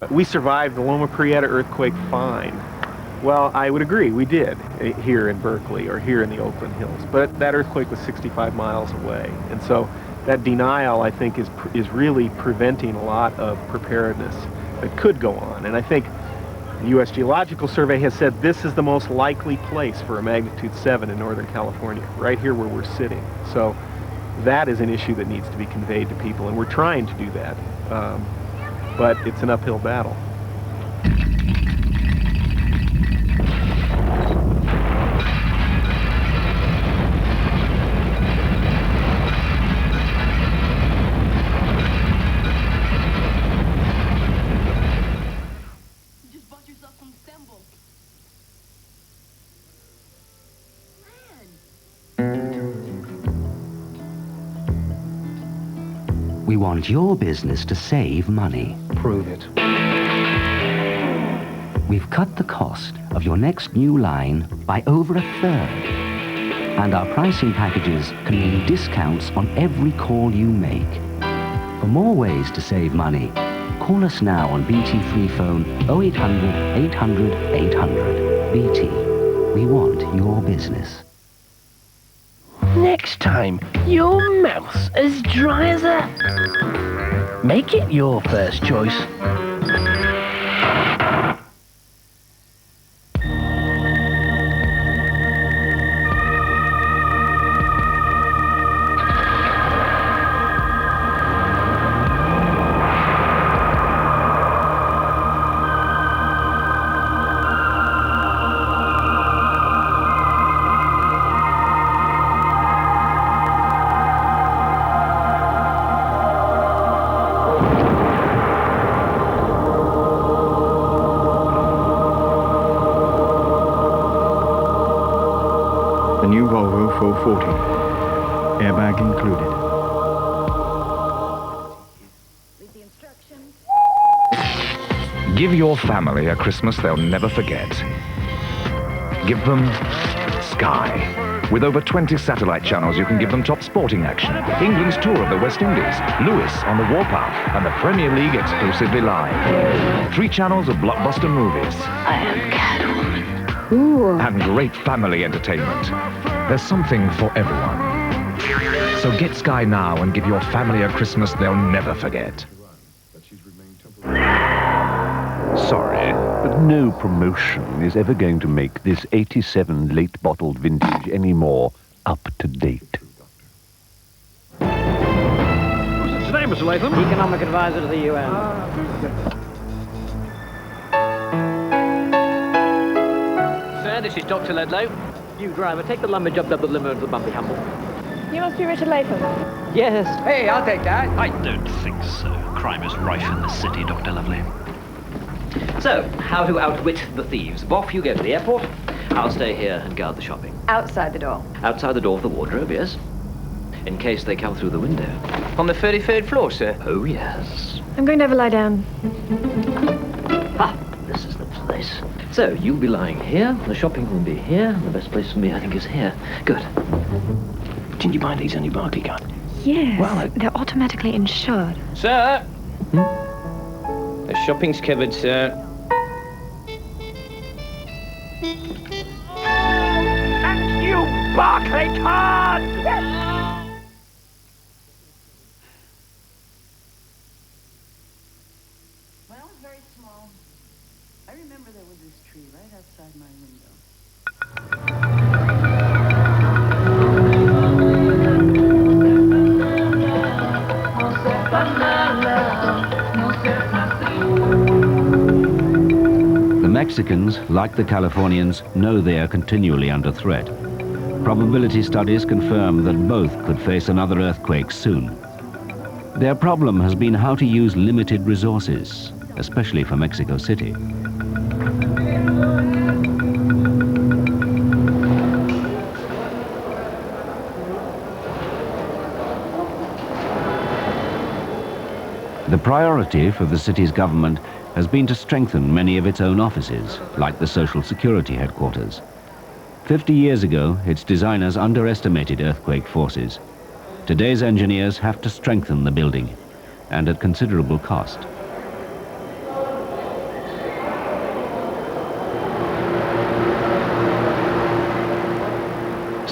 We survived the Loma Prieta earthquake fine. Well, I would agree, we did here in Berkeley or here in the Oakland Hills, but that earthquake was 65 miles away. And so that denial, I think, is really preventing a lot of preparedness that could go on. And I think the U.S. Geological Survey has said this is the most likely place for a magnitude 7 in Northern California, right here where we're sitting. So that is an issue that needs to be conveyed to people, and we're trying to do that. But it's an uphill battle. You just bought yourself some symbols. We want your business to save money. Prove it. We've cut the cost of your next new line by over a third. And our pricing packages can mean discounts on every call you make. For more ways to save money, call us now on BT Free Phone 0800 800 800. BT. We want your business. Next time, your mouth's as dry as a... Make it your first choice. The new Volvo 440, airbag included. Give your family a Christmas they'll never forget. Give them Sky. With over 20 satellite channels, you can give them top sporting action, England's tour of the West Indies, Lewis on the Warpath, and the Premier League exclusively live. 3 channels of blockbuster movies. I am Catwoman. Ooh. And great family entertainment. There's something for everyone. So get Sky now and give your family a Christmas they'll never forget. Sorry, but no promotion is ever going to make this 87 late bottled vintage any more up to date. What's it today, Mr. Latham? Economic advisor to the UN. Sir, this is Dr. Ledlow. You driver, take the lumber job up the limo to the Bumpy Humble. You must be Richard Latham. Yes. Hey, I'll take that. I don't think so. Crime is rife in this city, Dr. Lovely. So, how to outwit the thieves. Boff, you go to the airport. I'll stay here and guard the shopping. Outside the door. Outside the door of the wardrobe, yes. In case they come through the window. On the 33rd floor, sir? Oh, yes. I'm going to have a lie down. Ah, this is the place. So, you'll be lying here. The shopping will be here. The best place for me, I think, is here. Good. Didn't you buy these on your Barclaycard? Yes. Well, they're automatically insured. Sir? The shopping's covered, sir. Thank you, Barclaycard! Well, very small. I remember there was this tree right outside my window. The Mexicans, like the Californians, know they are continually under threat. Probability studies confirm that both could face another earthquake soon. Their problem has been how to use limited resources, especially for Mexico City. The priority for the city's government has been to strengthen many of its own offices, like the Social Security headquarters. 50 years ago, its designers underestimated earthquake forces. Today's engineers have to strengthen the building, and at considerable cost.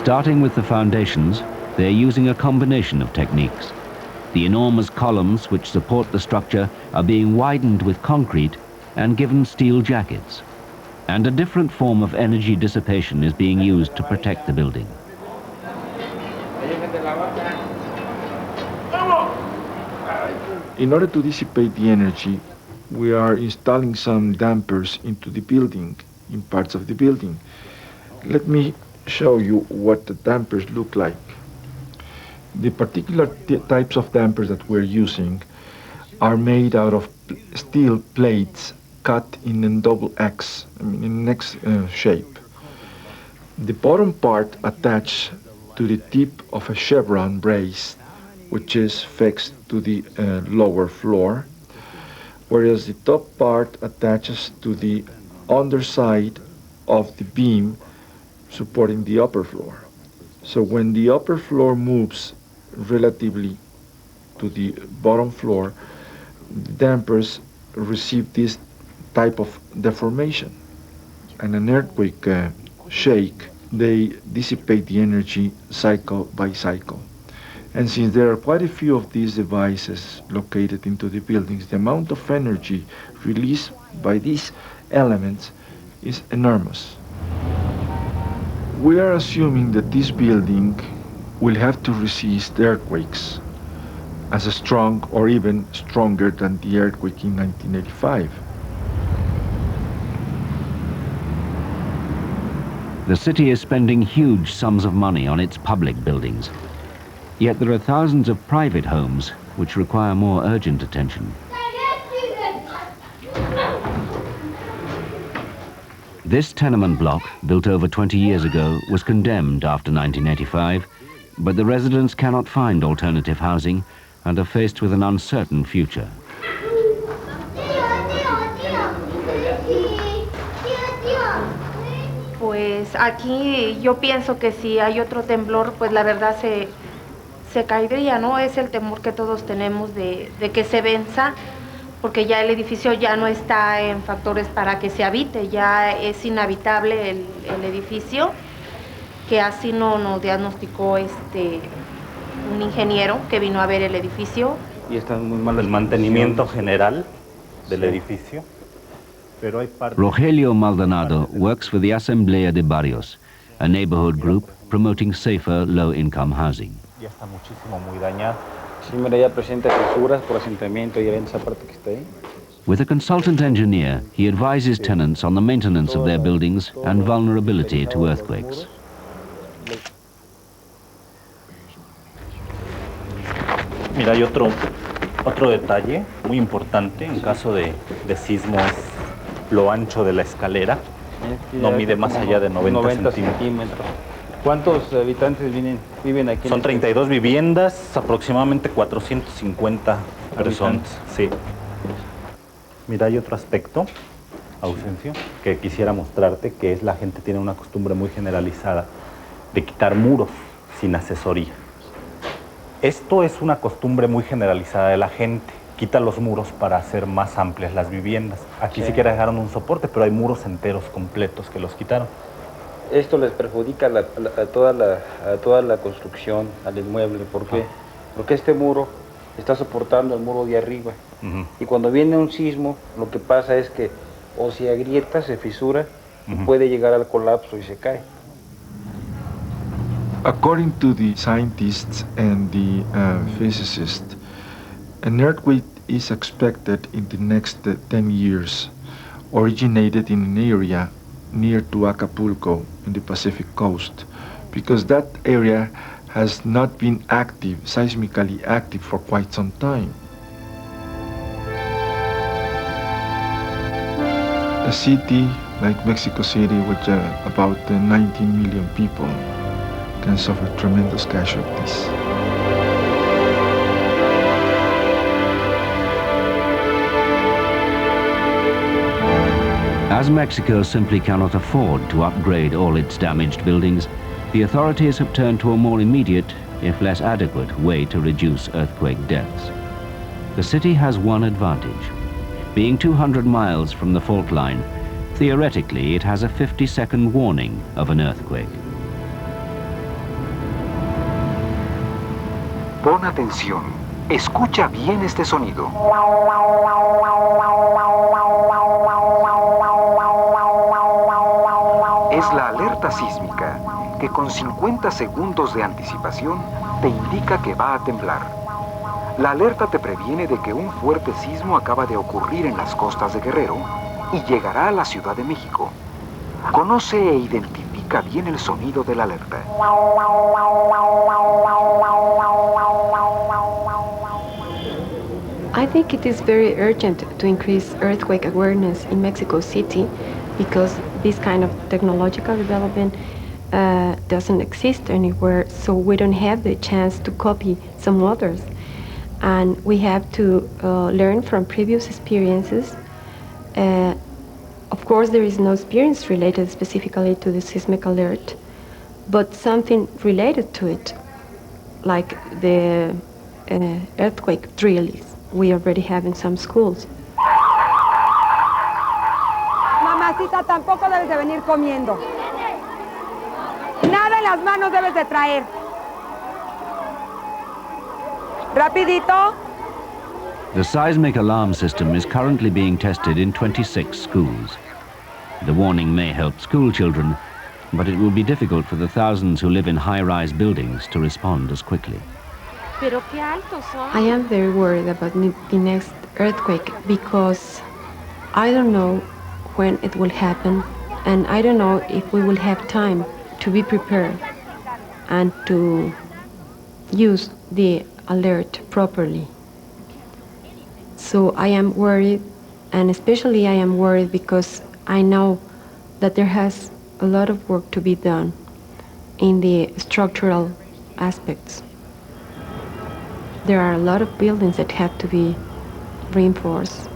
Starting with the foundations, they're using a combination of techniques. The enormous columns which support the structure are being widened with concrete and given steel jackets. And a different form of energy dissipation is being used to protect the building. In order to dissipate the energy, we are installing some dampers into the building, in parts of the building. Let me show you what the dampers look like. The particular types of dampers that we're using are made out of steel plates cut in a double X, in an X shape. The bottom part attached to the tip of a chevron brace, which is fixed to the lower floor, whereas the top part attaches to the underside of the beam supporting the upper floor. So when the upper floor moves relatively to the bottom floor, the dampers receive this type of deformation. And an earthquake shake, they dissipate the energy cycle by cycle. And since there are quite a few of these devices located into the buildings, the amount of energy released by these elements is enormous. We are assuming that this building will have to resist earthquakes as strong or even stronger than the earthquake in 1985. The city is spending huge sums of money on its public buildings. Yet there are thousands of private homes which require more urgent attention. This tenement block, built over 20 years ago, was condemned after 1985, but the residents cannot find alternative housing and are faced with an uncertain future. Pues aquí yo pienso que si hay otro temblor, pues la verdad se caería, ¿no? Es el temor que todos tenemos de que se venza, porque ya el edificio ya no está en factores para que se habite, ya es inhabitable el edificio, que así nos diagnosticó un ingeniero que vino a ver el edificio. Y está muy mal el mantenimiento general del edificio. Pero hay Rogelio Maldonado works for the Asamblea de Barrios, a neighborhood group promoting safer low-income housing. Ya está muchísimo, muy dañado. Sí, mira, ya presenta fisuras por asentamiento, ya ven esa parte que está ahí. With a consultant engineer, he advises tenants on the maintenance of their buildings and vulnerability to earthquakes. Mira, hay otro detalle muy importante en caso de sismo es lo ancho de la escalera. No mide más allá de 90 centímetros. ¿Cuántos habitantes viven aquí? Son 32 viviendas, aproximadamente 450 personas. Sí. Mira, hay otro aspecto, Ausencio, que quisiera mostrarte, que es la gente tiene una costumbre muy generalizada de quitar muros sin asesoría. Esto es una costumbre muy generalizada de la gente. Quita los muros para hacer más amplias las viviendas. Aquí siquiera dejaron un soporte, pero hay muros enteros completos que los quitaron. Esto les perjudica a toda la construcción, al inmueble. ¿Por qué? Porque este muro está soportando el muro de arriba. Y cuando viene un sismo, lo que pasa es que o se agrieta, se fisura, y puede llegar al colapso y se cae. According to the scientists and the physicists, an earthquake is expected in the next 10 years, originated in an area near to Acapulco in the Pacific coast, because that area has not been active, seismically active, for quite some time. A city like Mexico City, with about 19 million people, can suffer tremendous casualties. As Mexico simply cannot afford to upgrade all its damaged buildings, the authorities have turned to a more immediate, if less adequate, way to reduce earthquake deaths. The city has one advantage. Being 200 miles from the fault line, theoretically it has a 50-second warning of an earthquake. Pon atención. Escucha bien este sonido. Es la alerta sísmica, que con 50 segundos de anticipación te indica que va a temblar. La alerta te previene de que un fuerte sismo acaba de ocurrir en las costas de Guerrero y llegará a la Ciudad de México. Conoce e identifica bien el sonido de la alerta. I think it is very urgent to increase earthquake awareness in Mexico City because this kind of technological development doesn't exist anywhere, so we don't have the chance to copy some others. And we have to learn from previous experiences. Of course, there is no experience related specifically to the seismic alert, but something related to it, like the earthquake drills we already have in some schools. Mamacita, tampoco debes de venir comiendo. Nada en las manos debes de traer. Rapidito. The seismic alarm system is currently being tested in 26 schools. The warning may help school children, but it will be difficult for the thousands who live in high-rise buildings to respond as quickly. I am very worried about the next earthquake because I don't know when it will happen, and I don't know if we will have time to be prepared and to use the alert properly. So I am worried, and especially I am worried because I know that there has a lot of work to be done in the structural aspects. There are a lot of buildings that have to be reinforced,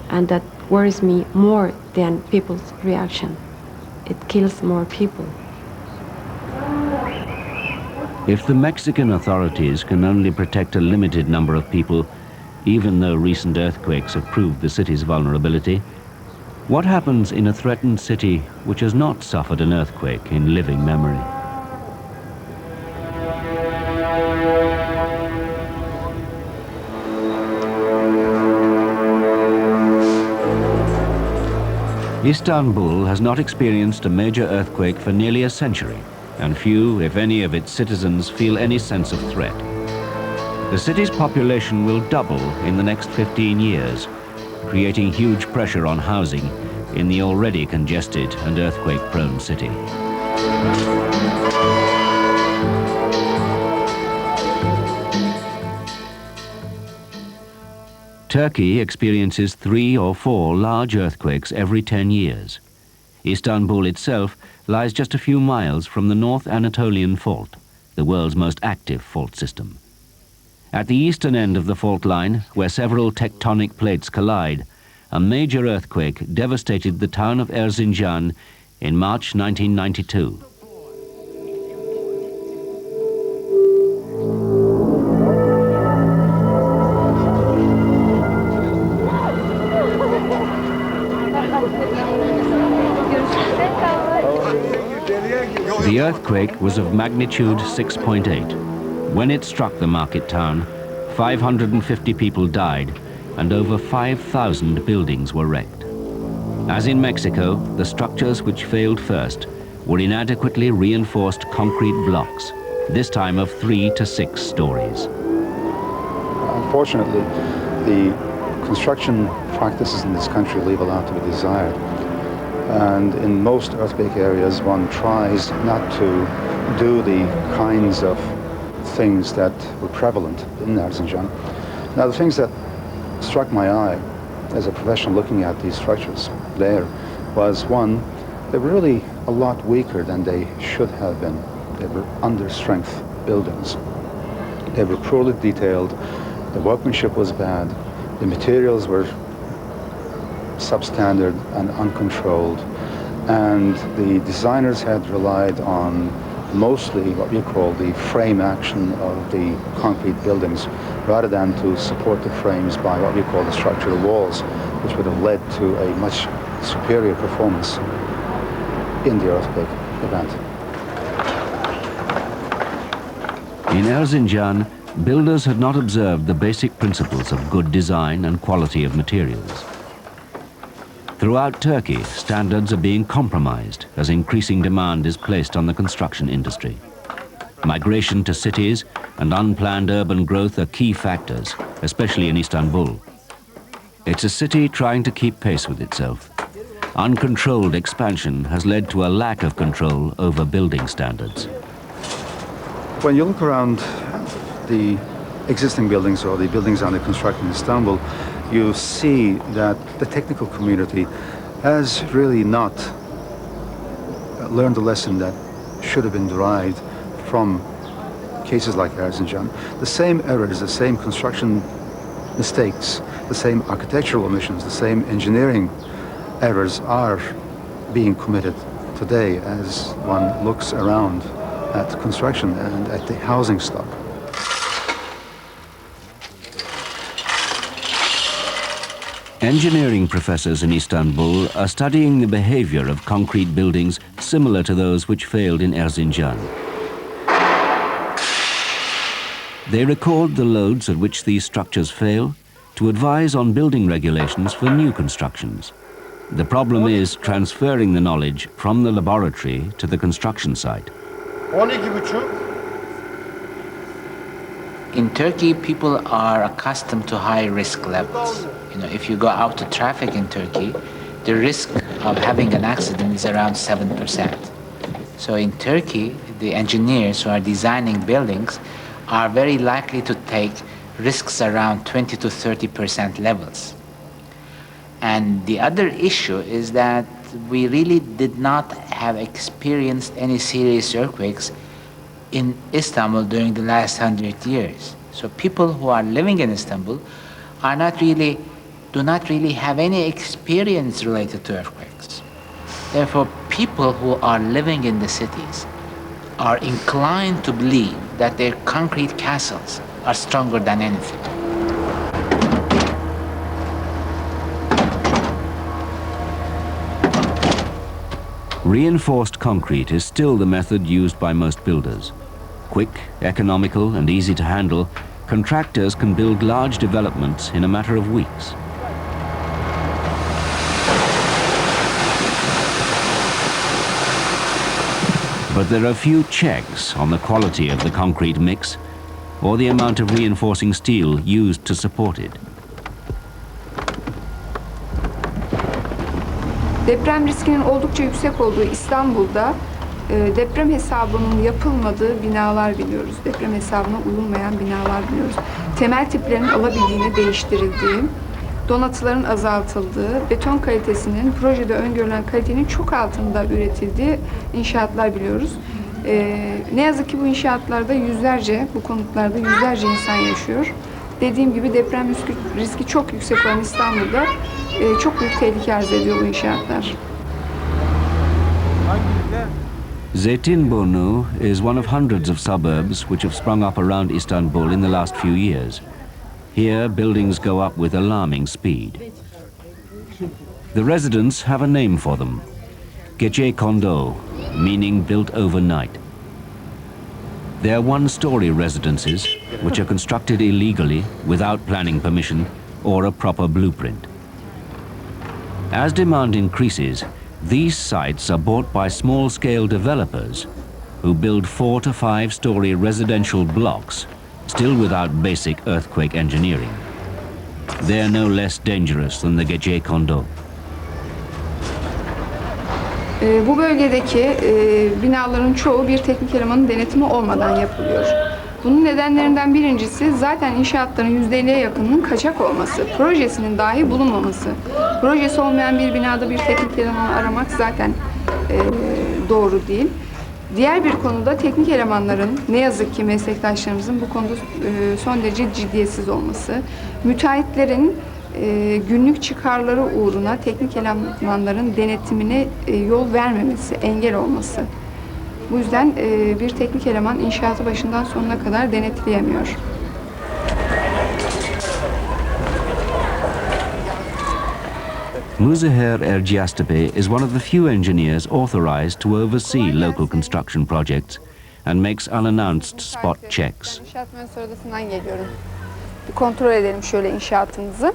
and that worries me more than people's reaction. It kills more people. If the Mexican authorities can only protect a limited number of people, even though recent earthquakes have proved the city's vulnerability, what happens in a threatened city which has not suffered an earthquake in living memory? Istanbul has not experienced a major earthquake for nearly a century, and few, if any, of its citizens feel any sense of threat. The city's population will double in the next 15 years, creating huge pressure on housing in the already congested and earthquake-prone city. Turkey experiences 3 or 4 large earthquakes every 10 years. Istanbul itself lies just a few miles from the North Anatolian Fault, the world's most active fault system. At the eastern end of the fault line, where several tectonic plates collide, a major earthquake devastated the town of Erzincan in March 1992. The earthquake was of magnitude 6.8. When it struck the market town, 550 people died and over 5,000 buildings were wrecked. As in Mexico, the structures which failed first were inadequately reinforced concrete blocks, this time of 3 to 6 stories. Unfortunately, the construction practices in this country leave a lot to be desired. And in most earthquake areas, one tries not to do the kinds of things that were prevalent in Erzincan. Now, the things that struck my eye as a professional looking at these structures there was, one, they were really a lot weaker than they should have been. They were under-strength buildings. They were poorly detailed. The workmanship was bad. The materials were substandard and uncontrolled, and the designers had relied on mostly what we call the frame action of the concrete buildings, rather than to support the frames by what we call the structural walls, which would have led to a much superior performance in the earthquake event. In Erzincan, builders had not observed the basic principles of good design and quality of materials. Throughout Turkey, standards are being compromised as increasing demand is placed on the construction industry. Migration to cities and unplanned urban growth are key factors, especially in Istanbul. It's a city trying to keep pace with itself. Uncontrolled expansion has led to a lack of control over building standards. When you look around the existing buildings or the buildings under construction in Istanbul, you see that the technical community has really not learned the lesson that should have been derived from cases like Erzincan. The same errors, the same construction mistakes, the same architectural omissions, the same engineering errors are being committed today as one looks around at construction and at the housing stock. Engineering professors in Istanbul are studying the behavior of concrete buildings similar to those which failed in Erzincan. They record the loads at which these structures fail to advise on building regulations for new constructions. The problem is transferring the knowledge from the laboratory to the construction site. In Turkey, people are accustomed to high risk levels. If you go out to traffic in Turkey, the risk of having an accident is around 7%. So in Turkey, the engineers who are designing buildings are very likely to take risks around 20 to 30% levels. And the other issue is that we really did not have experienced any serious earthquakes in Istanbul during the last 100 years. So people who are living in Istanbul do not really have any experience related to earthquakes. Therefore, people who are living in the cities are inclined to believe that their concrete castles are stronger than anything. Reinforced concrete is still the method used by most builders. Quick, economical, and easy to handle, contractors can build large developments in a matter of weeks. But there are few checks on the quality of the concrete mix or the amount of reinforcing steel used to support it. Deprem riskinin oldukça yüksek olduğu İstanbul'da deprem hesabının yapılmadığı binalar biliyoruz. Deprem hesabına uyulmayan binalar biliyoruz. Temel tiplerin alabildiğine değiştirildiği, donatıların azaltıldığı, beton kalitesinin projede öngörülen kalitenin çok altında üretildiği inşaatlar biliyoruz. Ne yazık ki bu inşaatlarda bu konutlarda yüzlerce insan yaşıyor. Dediğim gibi deprem riski çok yüksek olan İstanbul'da çok büyük tehlike arz ediyor bu inşaatlar. Zeytinburnu is one of hundreds of suburbs which have sprung up around Istanbul in the last few years. Here, buildings go up with alarming speed. The residents have a name for them, Ch4, meaning built overnight. They are one-story residences which are constructed illegally without planning permission or a proper blueprint. As demand increases, these sites are bought by small-scale developers who build 4 to 5-story residential blocks, still without basic earthquake engineering. They are no less dangerous than the Ch4. Bu bölgedeki binaların çoğu bir teknik elemanın denetimi olmadan yapılıyor. Bunun nedenlerinden birincisi zaten inşaatların %50'ye yakınının kaçak olması, projesinin dahi bulunmaması. Projesi olmayan bir binada bir teknik elemanı aramak zaten doğru değil. Diğer bir konuda teknik elemanların, ne yazık ki meslektaşlarımızın bu konuda son derece ciddiyetsiz olması, müteahhitlerin günlük çıkarları uğruna teknik elemanların denetimine yol vermemesi, engel olması. Bu yüzden bir teknik eleman inşaatı başından sonuna kadar denetleyemiyor. Muzaffer Erciastepe is one of the few engineers authorized to oversee local construction projects and makes unannounced spot checks. İnşaat mühendisi odasından geliyorum. Bir kontrol edelim şöyle inşaatınızı.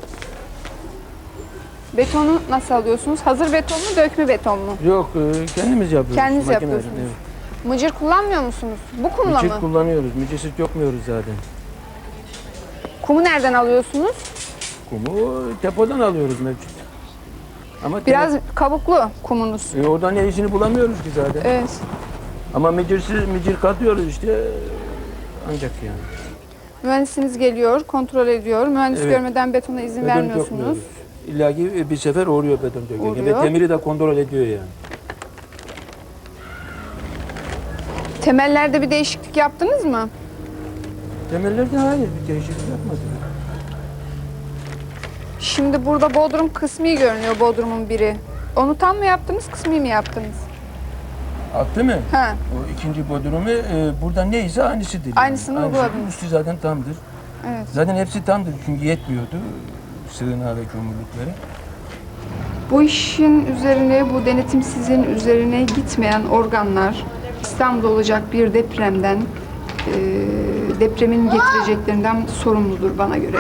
Betonu nasıl alıyorsunuz? Hazır beton mu, dökme beton mu? Yok, kendimiz yapıyoruz. Kendiniz makineyle, yapıyorsunuz. evet. Mıcır kullanmıyor musunuz? Bu kumla Mıcır mı? kullanıyoruz. Mıcırsız yapmıyoruz zaten. Kumu nereden alıyorsunuz? Kumu depodan alıyoruz mevcut. Ama Biraz kabuklu kumunuz. oradan iyisini bulamıyoruz ki zaten. Evet. Ama mıcır katıyoruz işte ancak yani. Mühendisiniz geliyor, kontrol ediyor. Mühendis Evet. görmeden betona izin Beton vermiyorsunuz. dökmüyoruz. İlla ki bir sefer uğruyor beton dökerken. Uğruyor. Ve temiri de kontrol ediyor yani. Temellerde bir değişiklik yaptınız mı? Temellerde hayır, bir değişiklik yapmadık. Şimdi burada bodrum kısmi görünüyor, bodrumun biri. Onu tam mı yaptınız, kısmi mi yaptınız? Attı mı? Ha. O ikinci bodrumu burada neyse aynısıdır. Aynısını Aynısı. uyguladınız. Üstü zaten tamdır. Evet. Zaten hepsi tamdır çünkü yetmiyordu sığınağı ve kömürlükleri. Bu işin üzerine, bu denetimsizliğin üzerine gitmeyen organlar İstanbul'da olacak bir depremden, depremin getireceklerinden sorumludur bana göre.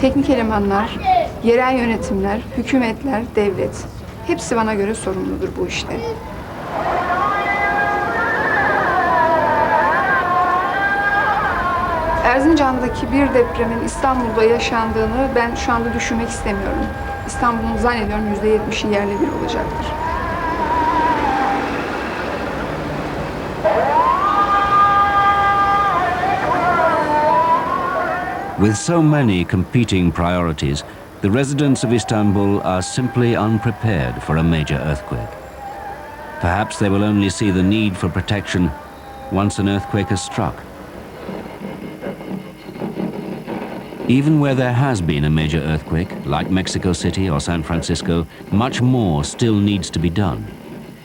Teknik elemanlar, yerel yönetimler, hükümetler, devlet hepsi bana göre sorumludur bu işte. Erzincan'daki bir depremin İstanbul'da yaşandığını ben şu anda düşünmek istemiyorum. İstanbul'un zannediyorum %70'i yerle bir olacaktır. With so many competing priorities, the residents of Istanbul are simply unprepared for a major earthquake. Perhaps they will only see the need for protection once an earthquake has struck. Even where there has been a major earthquake, like Mexico City or San Francisco, much more still needs to be done.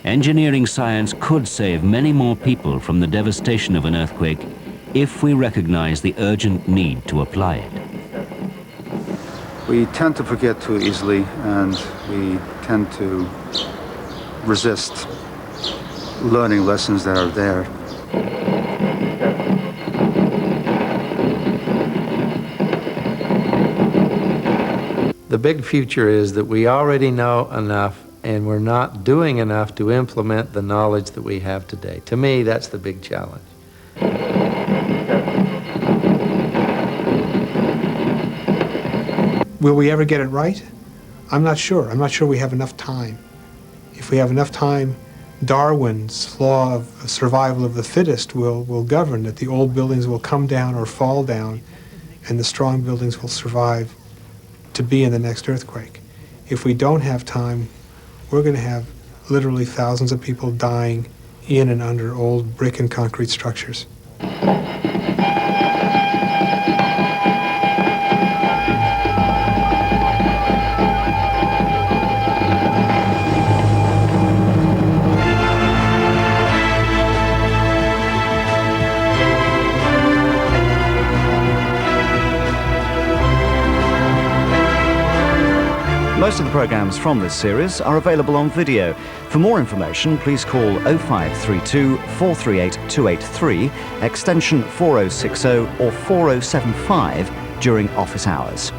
Engineering science could save many more people from the devastation of an earthquake if we recognize the urgent need to apply it. We tend to forget too easily, and we tend to resist learning lessons that are there. The big future is that we already know enough and we're not doing enough to implement the knowledge that we have today. To me, that's the big challenge. Will we ever get it right? I'm not sure. I'm not sure we have enough time. If we have enough time, Darwin's law of survival of the fittest will govern, that the old buildings will come down or fall down and the strong buildings will survive to be in the next earthquake. If we don't have time, we're going to have literally thousands of people dying in and under old brick and concrete structures. Most of the programmes from this series are available on video. For more information, please call 0532 438 283, extension 4060 or 4075 during office hours.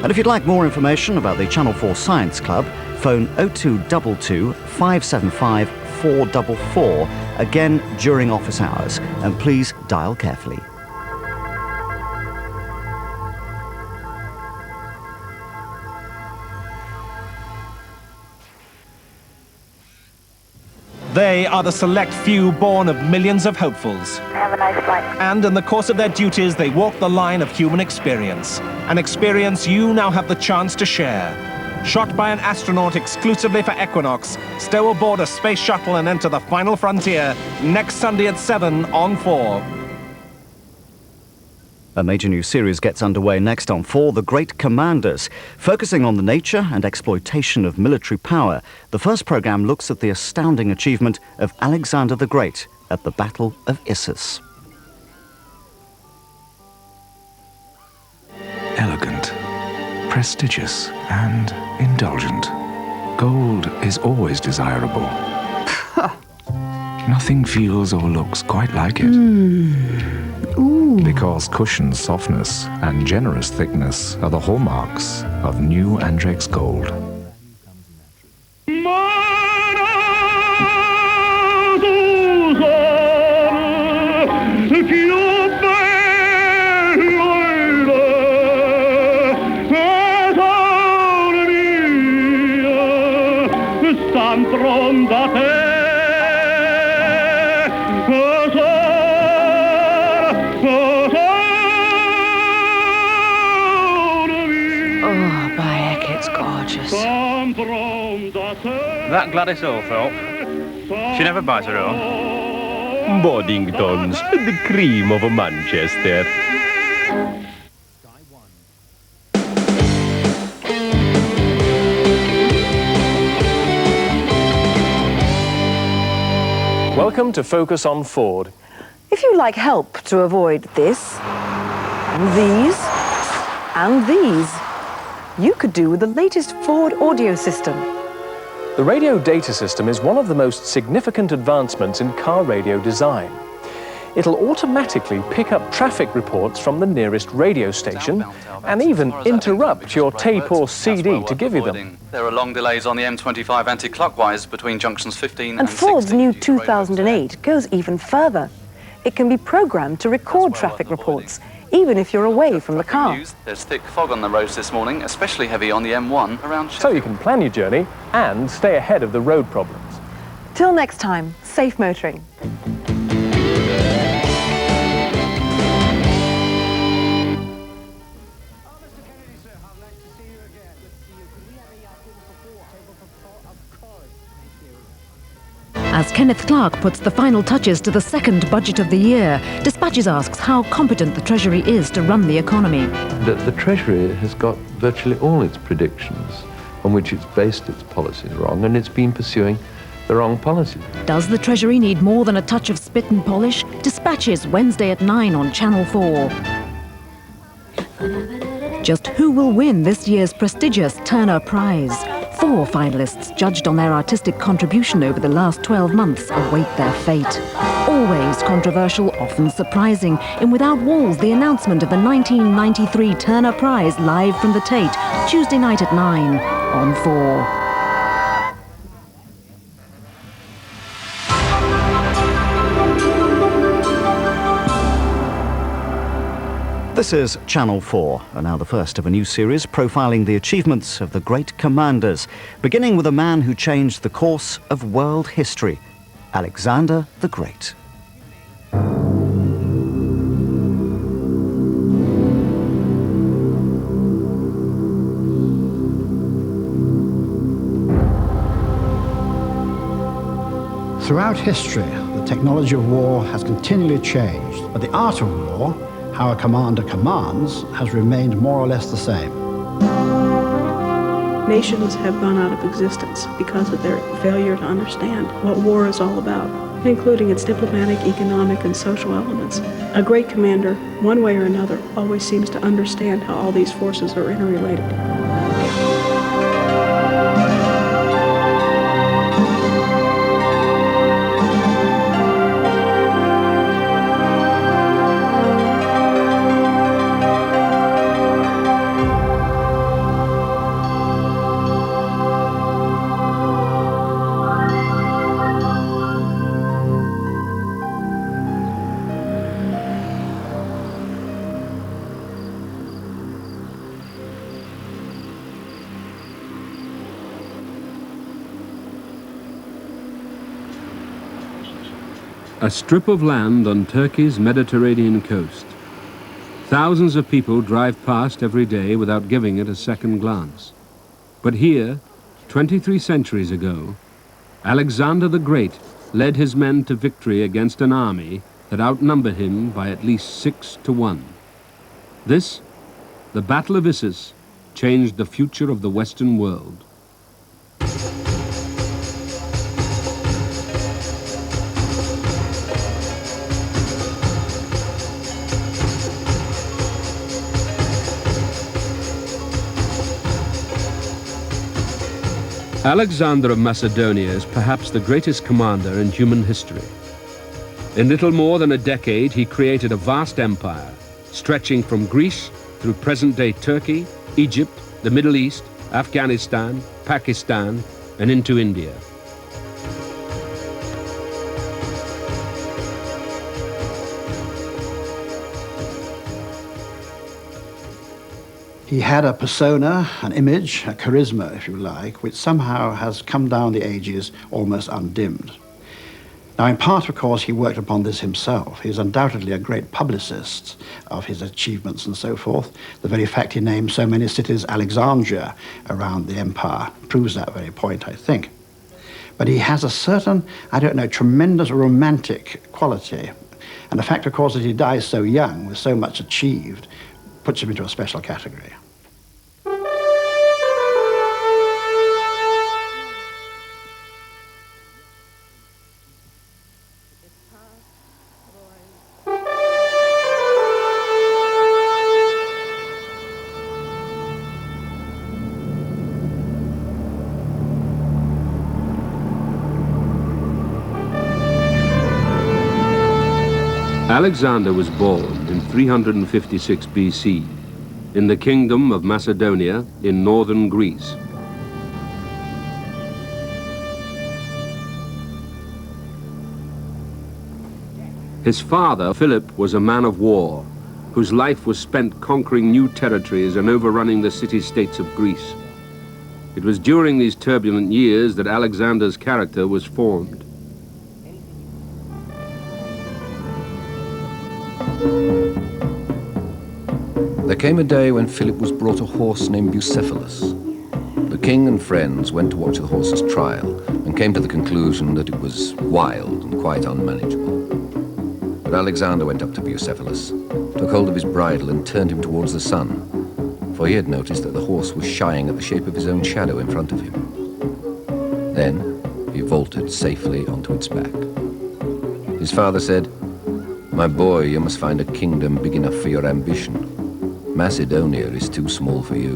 And if you'd like more information about the Channel 4 Science Club, phone 0222 575 444, again during office hours, and please dial carefully. They are the select few born of millions of hopefuls. Have a nice flight. And in the course of their duties, they walk the line of human experience. An experience you now have the chance to share. Shot by an astronaut exclusively for Equinox, stow aboard a space shuttle and enter the final frontier next Sunday at 7 on 4. A major new series gets underway next on 4, The Great Commanders. Focusing on the nature and exploitation of military power, the first programme looks at the astounding achievement of Alexander the Great at the Battle of Issus. Elegant, prestigious, and indulgent. Gold is always desirable. Nothing feels or looks quite like it. Because cushion softness and generous thickness are the hallmarks of new Andrex Gold. That Gladys Oldthorpe, she never buys her own. Boddingtons, the cream of Manchester. Welcome to Focus on Ford. If you like help to avoid this, and these, and these, you could do with the latest Ford audio system. The radio data system is one of the most significant advancements in car radio design. It'll automatically pick up traffic reports from the nearest radio station and even interrupt your tape or CD to give you them. There are long delays on the M25 anti-clockwise between junctions 15 And Ford's new 2008 goes even further. It can be programmed to record traffic reports, even if you're away from the car. There's thick fog on the roads this morning, especially heavy on the M1 around Sheffield. So you can plan your journey and stay ahead of the road problems. Till next time, safe motoring. As Kenneth Clark puts the final touches to the second budget of the year, Dispatches asks how competent the Treasury is to run the economy. The Treasury has got virtually all its predictions on which it's based its policies wrong, and it's been pursuing the wrong policies. Does the Treasury need more than a touch of spit and polish? Dispatches, Wednesday at 9 on Channel 4. Just who will win this year's prestigious Turner Prize? 4 finalists, judged on their artistic contribution over the last 12 months, await their fate. Always controversial, often surprising. In Without Walls, the announcement of the 1993 Turner Prize live from the Tate, Tuesday night at 9 on 4. This is Channel 4, and now the first of a new series profiling the achievements of the great commanders, beginning with a man who changed the course of world history, Alexander the Great. Throughout history, the technology of war has continually changed, but the art of war, how a commander commands, has remained more or less the same. Nations have gone out of existence because of their failure to understand what war is all about, including its diplomatic, economic, and social elements. A great commander, one way or another, always seems to understand how all these forces are interrelated. A strip of land on Turkey's Mediterranean coast. Thousands of people drive past every day without giving it a second glance. But here, 23 centuries ago, Alexander the Great led his men to victory against an army that outnumbered him by at least 6 to 1. This, the Battle of Issus, changed the future of the Western world. Alexander of Macedonia is perhaps the greatest commander in human history. In little more than a decade, he created a vast empire, stretching from Greece through present-day Turkey, Egypt, the Middle East, Afghanistan, Pakistan, and into India. He had a persona, an image, a charisma, if you like, which somehow has come down the ages almost undimmed. Now, in part, of course, he worked upon this himself. He is undoubtedly a great publicist of his achievements and so forth. The very fact he named so many cities Alexandria around the empire proves that very point, I think. But he has a certain, I don't know, tremendous romantic quality. And the fact, of course, that he dies so young with so much achieved puts him into a special category. Alexander was born in 356 BC in the kingdom of Macedonia in northern Greece. His father, Philip, was a man of war whose life was spent conquering new territories and overrunning the city-states of Greece. It was during these turbulent years that Alexander's character was formed. There came a day when Philip was brought a horse named Bucephalus. The king and friends went to watch the horse's trial and came to the conclusion that it was wild and quite unmanageable. But Alexander went up to Bucephalus, took hold of his bridle and turned him towards the sun, for he had noticed that the horse was shying at the shape of his own shadow in front of him. Then he vaulted safely onto its back. His father said, "My boy, you must find a kingdom big enough for your ambition. Macedonia is too small for you."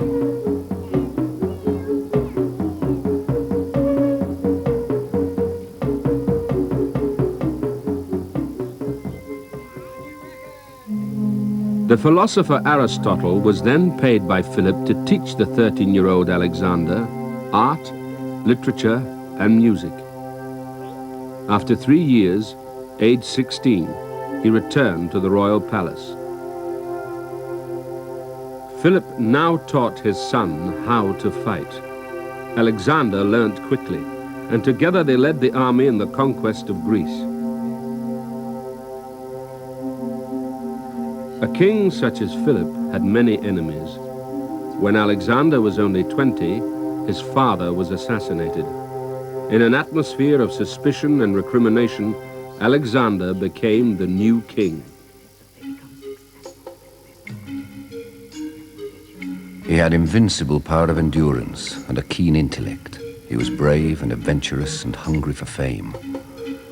The philosopher Aristotle was then paid by Philip to teach the 13-year-old Alexander art, literature, and music. After 3 years, aged 16, he returned to the royal palace. Philip now taught his son how to fight. Alexander learnt quickly, and together they led the army in the conquest of Greece. A king such as Philip had many enemies. When Alexander was only 20, his father was assassinated. In an atmosphere of suspicion and recrimination, Alexander became the new king. He had invincible power of endurance and a keen intellect. He was brave and adventurous and hungry for fame.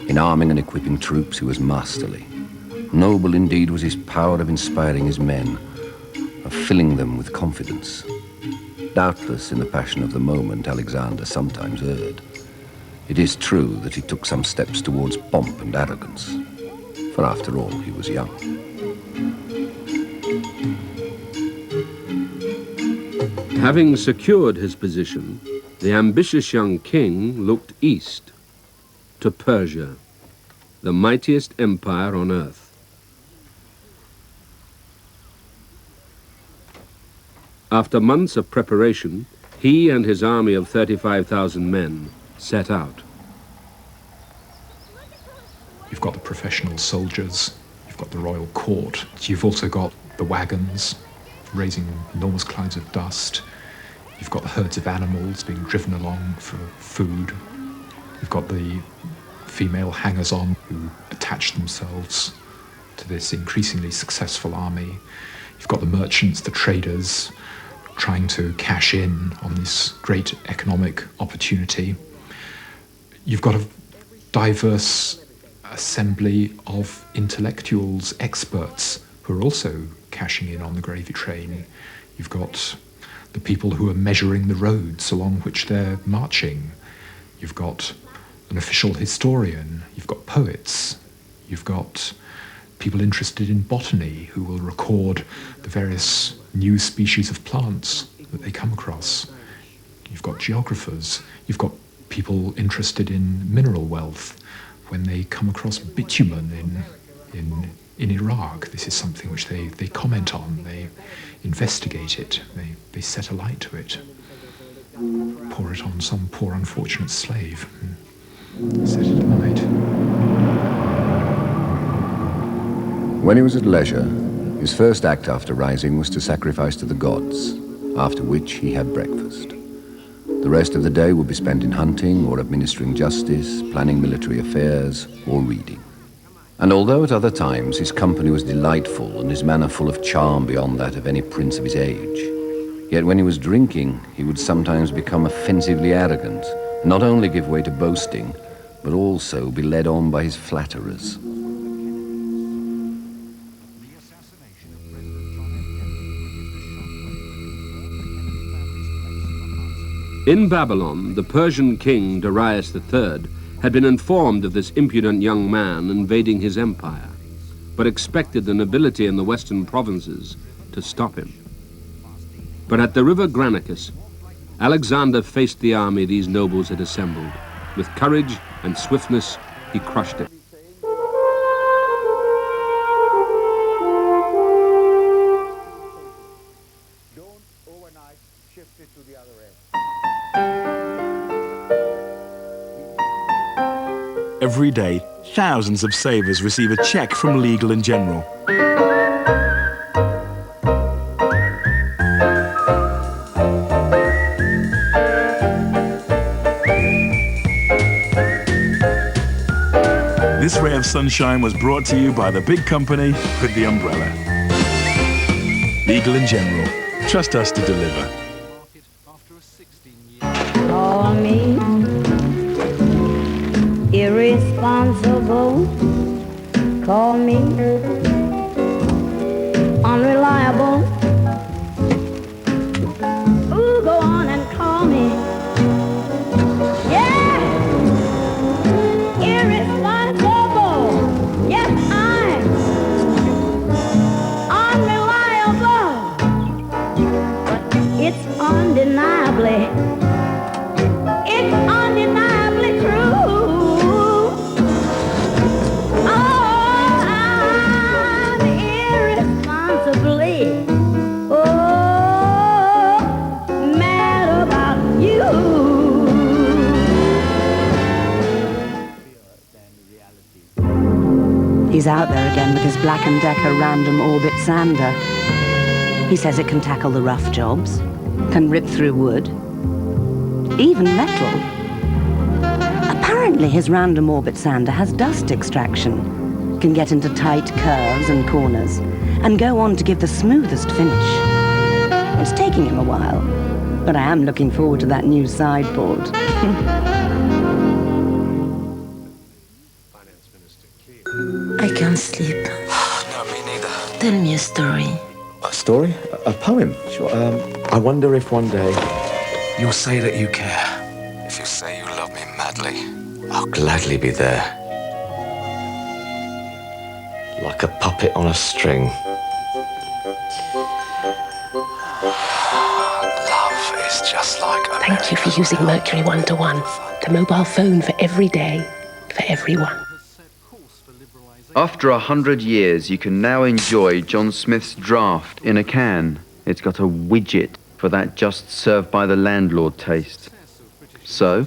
In arming and equipping troops, he was masterly. Noble indeed was his power of inspiring his men, of filling them with confidence. Doubtless, in the passion of the moment, Alexander sometimes erred. It is true that he took some steps towards pomp and arrogance, for after all, he was young. Having secured his position, the ambitious young king looked east to Persia, the mightiest empire on earth. After months of preparation, he and his army of 35,000 men set out. You've got the professional soldiers, you've got the royal court, you've also got the wagons raising enormous clouds of dust, you've got the herds of animals being driven along for food, you've got the female hangers-on who attach themselves to this increasingly successful army, you've got the merchants, the traders, trying to cash in on this great economic opportunity. You've got a diverse assembly of intellectuals, experts, who are also cashing in on the gravy train. You've got the people who are measuring the roads along which they're marching. You've got an official historian, you've got poets, you've got people interested in botany who will record the various new species of plants that they come across. You've got geographers, you've got people interested in mineral wealth when they come across bitumen in Iraq. This is something which they comment on, they investigate it, they set a light to it, pour it on some poor unfortunate slave, and set it alight. When he was at leisure, his first act after rising was to sacrifice to the gods, after which he had breakfast. The rest of the day would be spent in hunting or administering justice, planning military affairs, or reading. And although at other times his company was delightful and his manner full of charm beyond that of any prince of his age, yet when he was drinking, he would sometimes become offensively arrogant, and not only give way to boasting, but also be led on by his flatterers. In Babylon, the Persian king Darius III had been informed of this impudent young man invading his empire, but expected the nobility in the western provinces to stop him. But at the river Granicus, Alexander faced the army these nobles had assembled. With courage and swiftness, he crushed it. Every day, thousands of savers receive a check from Legal & General. This ray of sunshine was brought to you by the big company with the umbrella. Legal & General. Trust us to deliver. Call me irresponsible, call me unreliable. Ooh, go on and call me, yeah, irresponsible. Yes, I'm unreliable, but it's undeniably true. He's out there again with his Black & Decker random orbit sander. He says it can tackle the rough jobs, can rip through wood, even metal. Apparently his random orbit sander has dust extraction, can get into tight curves and corners, and go on to give the smoothest finish. It's taking him a while, but I am looking forward to that new sideboard. I can't sleep. No, me neither. Tell me a story. A story? A poem? Sure. I wonder if one day you'll say that you care. If you say you love me madly, I'll gladly be there. Like a puppet on a string. Love is just like a Thank you for using Mercury 1-to-1, the mobile phone for every day, for everyone. After 100 years, you can now enjoy John Smith's draft in a can. It's got a widget for that just served by the landlord taste. So?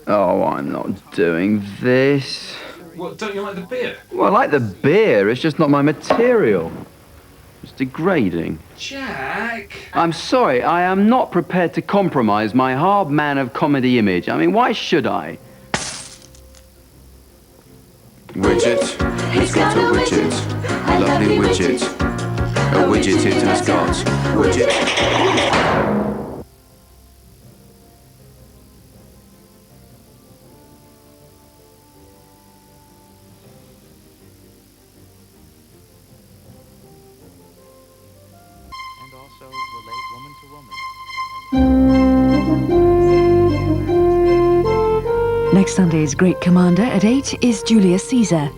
Oh, I'm not doing this. What, don't you like the beer? Well, I like the beer, it's just not my material. It's degrading. Jack! I'm sorry, I am not prepared to compromise my hard man of comedy image. I mean, why should I? widget. It's got a widget. A lovely widget. A widget it has got. Widget. And also Next Sunday's Great Commander at 8 is Julius Caesar.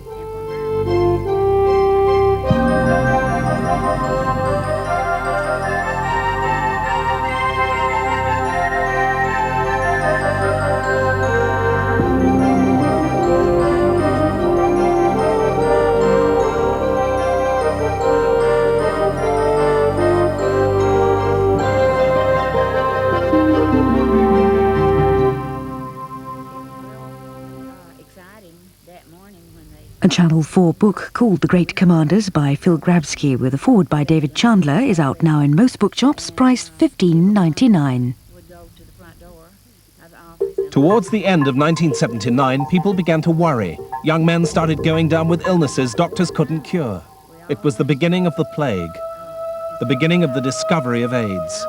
A Channel 4 book called The Great Commanders by Phil Grabsky with a foreword by David Chandler is out now in most bookshops, priced $15.99. Towards the end of 1979, people began to worry. Young men started going down with illnesses doctors couldn't cure. It was the beginning of the plague, the beginning of the discovery of AIDS,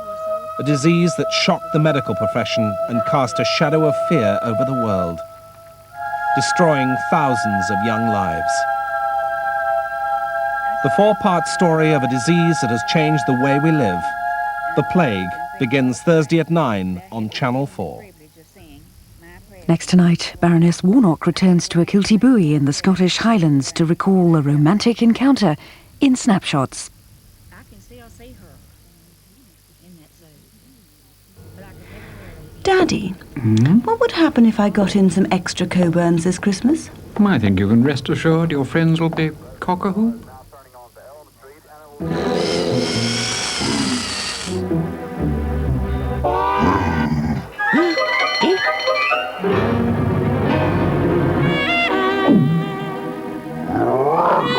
a disease that shocked the medical profession and cast a shadow of fear over the world, destroying thousands of young lives. The four-part story of a disease that has changed the way we live, The Plague, begins Thursday at 9 on Channel 4. Next tonight, Baroness Warnock returns to a kilty buoy in the Scottish Highlands to recall a romantic encounter in Snapshots. Daddy, what would happen if I got in some extra Coburns this Christmas? I think you can rest assured your friends will be cock-a-hoop.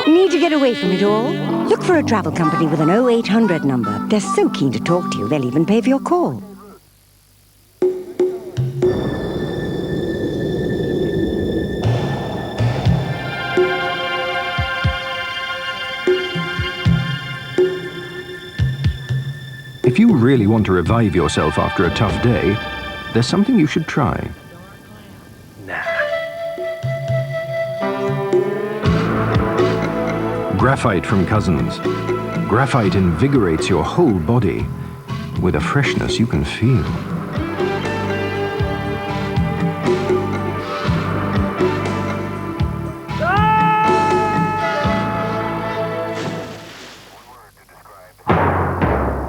Need to get away from it all? Look for a travel company with an 0800 number. They're so keen to talk to you, they'll even pay for your call. If you really want to revive yourself after a tough day, there's something you should try. Graphite from Cousins. Graphite invigorates your whole body with a freshness you can feel.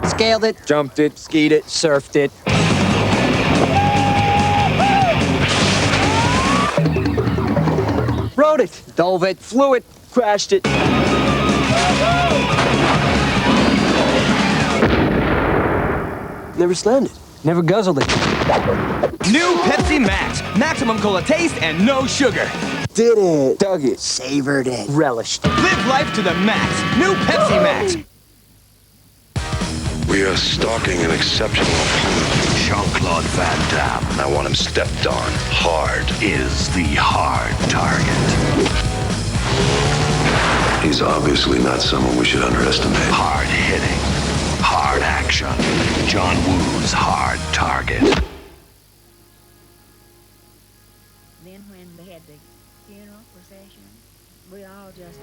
Scaled it, jumped it, skied it, surfed it. Rode it, dove it, flew it, crashed it. Never slammed it, never guzzled it. New Pepsi Max. Maximum cola taste and no sugar. Did it, dug it, savored it, relished it. Live life to the max. New Pepsi Max. We are stalking an exceptional opponent, Jean-Claude Van Damme. I want him stepped on. Hard is the hard target. He's obviously not someone we should underestimate. Hard hitting, hard action. John Woo's hard target. Then when they had the funeral procession, we all just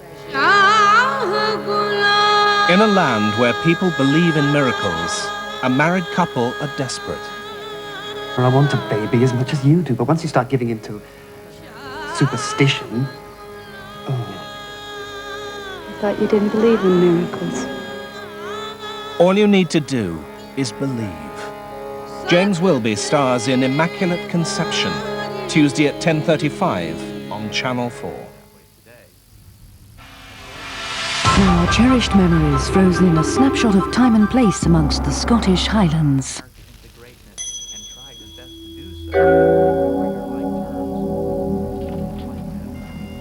In a land where people believe in miracles, a married couple are desperate. Well, I want a baby as much as you do, but once you start giving into superstition... I thought you didn't believe in miracles. All you need to do is believe. James Wilby stars in Immaculate Conception, Tuesday at 10:35 on Channel 4. Now, cherished memories frozen in a snapshot of time and place amongst the Scottish Highlands.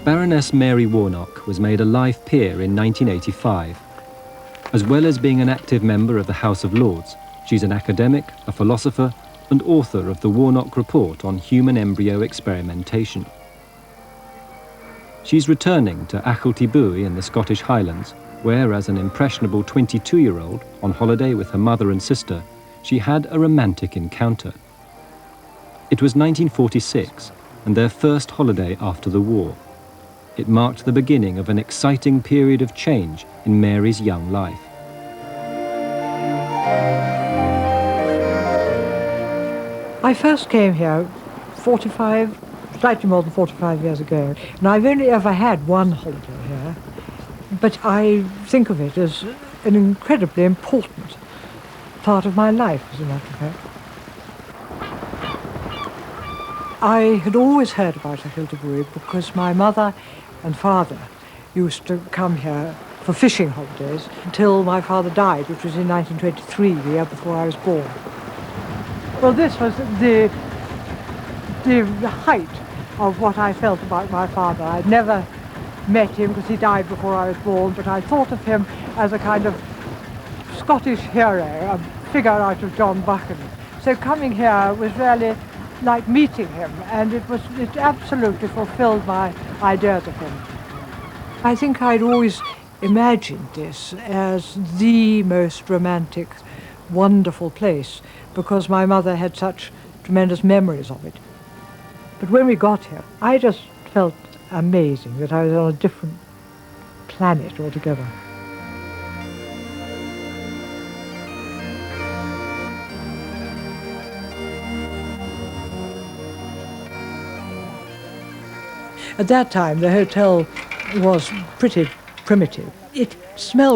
Baroness Mary Warnock was made a life peer in 1985. As well as being an active member of the House of Lords, she's an academic, a philosopher, and author of the Warnock Report on human embryo experimentation. She's returning to Achilty Buoy in the Scottish Highlands, where, as an impressionable 22-year-old, on holiday with her mother and sister, she had a romantic encounter. It was 1946, and their first holiday after the war. It marked the beginning of an exciting period of change in Mary's young life. I first came here slightly more than 45 years ago, and I've only ever had one holiday here, but I think of it as an incredibly important part of my life, as a matter of fact. I had always heard about Achildebury because my mother and father used to come here for fishing holidays until my father died, which was in 1923, the year before I was born. Well, this was the height of what I felt about my father. I'd never met him because he died before I was born, but I thought of him as a kind of Scottish hero, a figure out of John Buchan. So coming here was really like meeting him, and it absolutely fulfilled my ideas of him. I think I'd always imagined this as the most romantic, wonderful place because my mother had such tremendous memories of it. But when we got here, I just felt amazing that I was on a different planet altogether. At that time, the hotel was pretty primitive. It smelled